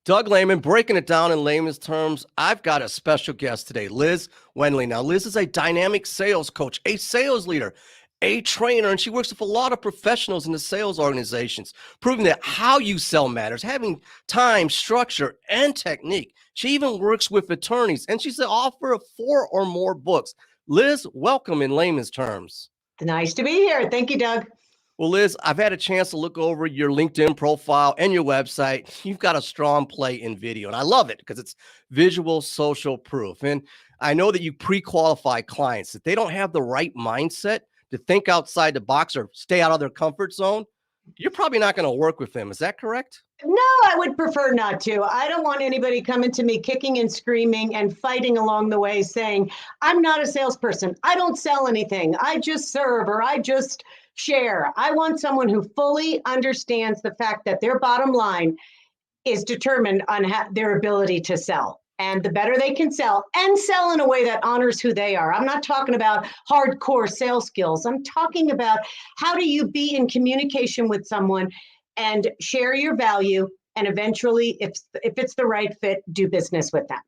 Doug Lehman, breaking it down in layman's terms. I've got a special guest today, Liz Wendling. Now, Liz is a dynamic sales coach, a sales leader, a trainer, and she works with a lot of professionals in the sales organizations, proving that how you sell matters, having time, structure, and technique. She even works with attorneys, and she's the author of 4 or more books. Liz, welcome in layman's terms. Nice to be here. Thank you, Doug. Well, Liz, I've had a chance to look over your LinkedIn profile and your website. You've got a strong play in video, and I love it because it's visual social proof. And I know that you pre-qualify clients. If they don't have the right mindset to think outside the box or stay out of their comfort zone, you're probably not going to work with them. Is that correct? No, I would prefer not to. I don't want anybody coming to me kicking and screaming and fighting along the way saying, I'm not a salesperson. I don't sell anything. I just serve or I just share. I want someone who fully understands the fact that their bottom line is determined on their ability to sell. And the better they can sell and sell in a way that honors who they are. I'm not talking about hardcore sales skills. I'm talking about how do you be in communication with someone and share your value, and eventually, if it's the right fit, do business with them.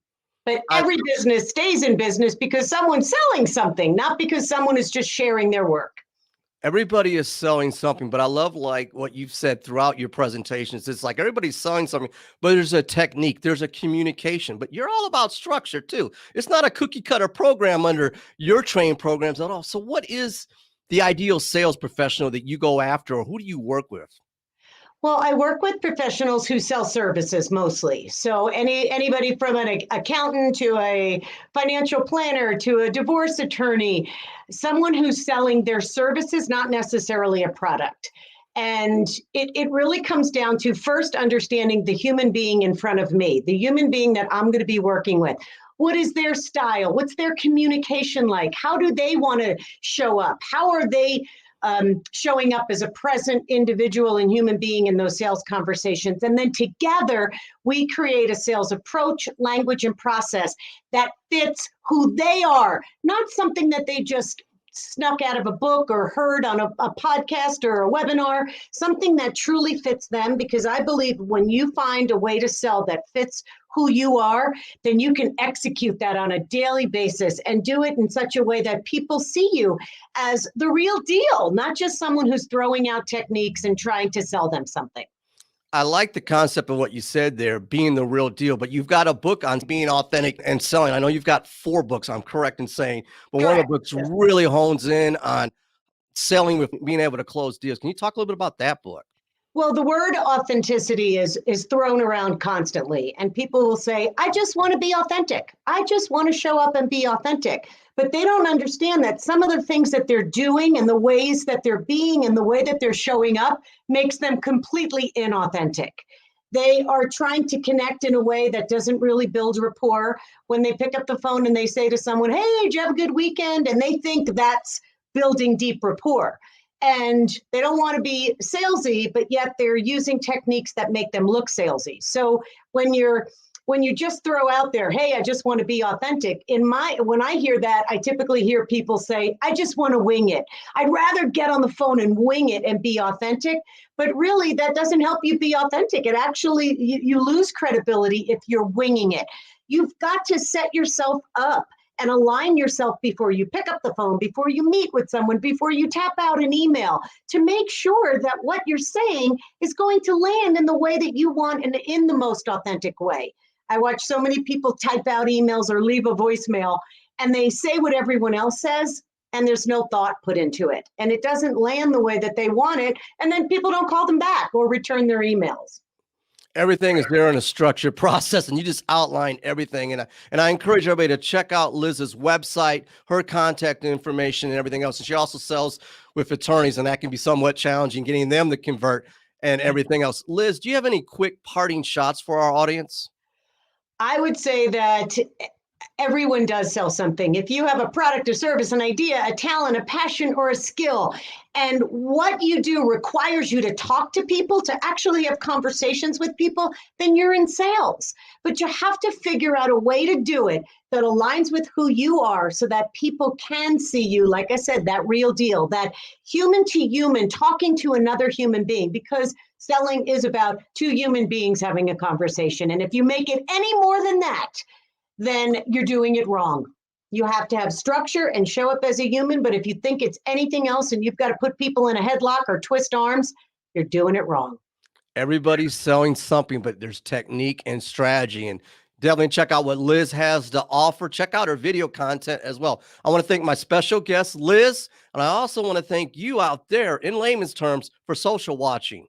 But every business stays in business because someone's selling something, not because someone is just sharing their work. Everybody is selling something, but I love like what you've said throughout your presentations. It's like everybody's selling something, but there's a technique, there's a communication, but you're all about structure too. It's not a cookie cutter program under your training programs at all. So what is the ideal sales professional that you go after, or who do you work with? Well, I work with professionals who sell services mostly. So anybody from an accountant to a financial planner to a divorce attorney, someone who's selling their services, not necessarily a product. And it really comes down to first understanding the human being in front of me, the human being that I'm going to be working with. What is their style? What's their communication like? How do they want to show up? How are they showing up as a present individual and human being in those sales conversations? And then together, we create a sales approach, language, and process that fits who they are, not something that they just snuck out of a book or heard on a podcast or a webinar, something that truly fits them. Because I believe when you find a way to sell that fits who you are, then you can execute that on a daily basis and do it in such a way that people see you as the real deal, not just someone who's throwing out techniques and trying to sell them something. I like the concept of what you said there, being the real deal, but you've got a book on being authentic and selling. I know you've got 4 books, I'm correct in saying, but one of the books really hones in on selling with being able to close deals. Can you talk a little bit about that book? Well, the word authenticity is thrown around constantly, and people will say, I just want to be authentic. I just want to show up and be authentic. But they don't understand that some of the things that they're doing and the ways that they're being and the way that they're showing up makes them completely inauthentic. They are trying to connect in a way that doesn't really build rapport. When they pick up the phone and they say to someone, hey, did you have a good weekend? And they think that's building deep rapport. And they don't want to be salesy, but yet they're using techniques that make them look salesy. So when you just throw out there, hey, I just want to be authentic, when I hear that, I typically hear people say, I just want to wing it. I'd rather get on the phone and wing it and be authentic. But really, that doesn't help you be authentic. It actually, you lose credibility if you're winging it. You've got to set yourself up and align yourself before you pick up the phone, before you meet with someone, before you tap out an email, to make sure that what you're saying is going to land in the way that you want and in the most authentic way. I watch so many people type out emails or leave a voicemail, and they say what everyone else says, and there's no thought put into it. And it doesn't land the way that they want it, and then people don't call them back or return their emails. Everything is there in a structured process, and you just outline everything. And I encourage everybody to check out Liz's website, her contact information, and everything else. And she also sells with attorneys, and that can be somewhat challenging, getting them to convert and everything else. Liz, do you have any quick parting shots for our audience? I would say that Everyone does sell something. If you have a product, a service, an idea, a talent, a passion, or a skill, and what you do requires you to talk to people, to actually have conversations with people, then you're in sales. But you have to figure out a way to do it that aligns with who you are so that people can see you, like I said, that real deal, that human to human, talking to another human being, because selling is about two human beings having a conversation. And if you make it any more than that, then you're doing it wrong. You have to have structure and show up as a human. But if you think it's anything else and you've got to put people in a headlock or twist arms, you're doing it wrong. Everybody's selling something, but there's technique and strategy. And definitely check out what Liz has to offer. Check out her video content as well. I want to thank my special guest, Liz. And I also want to thank you out there in layman's terms for social watching.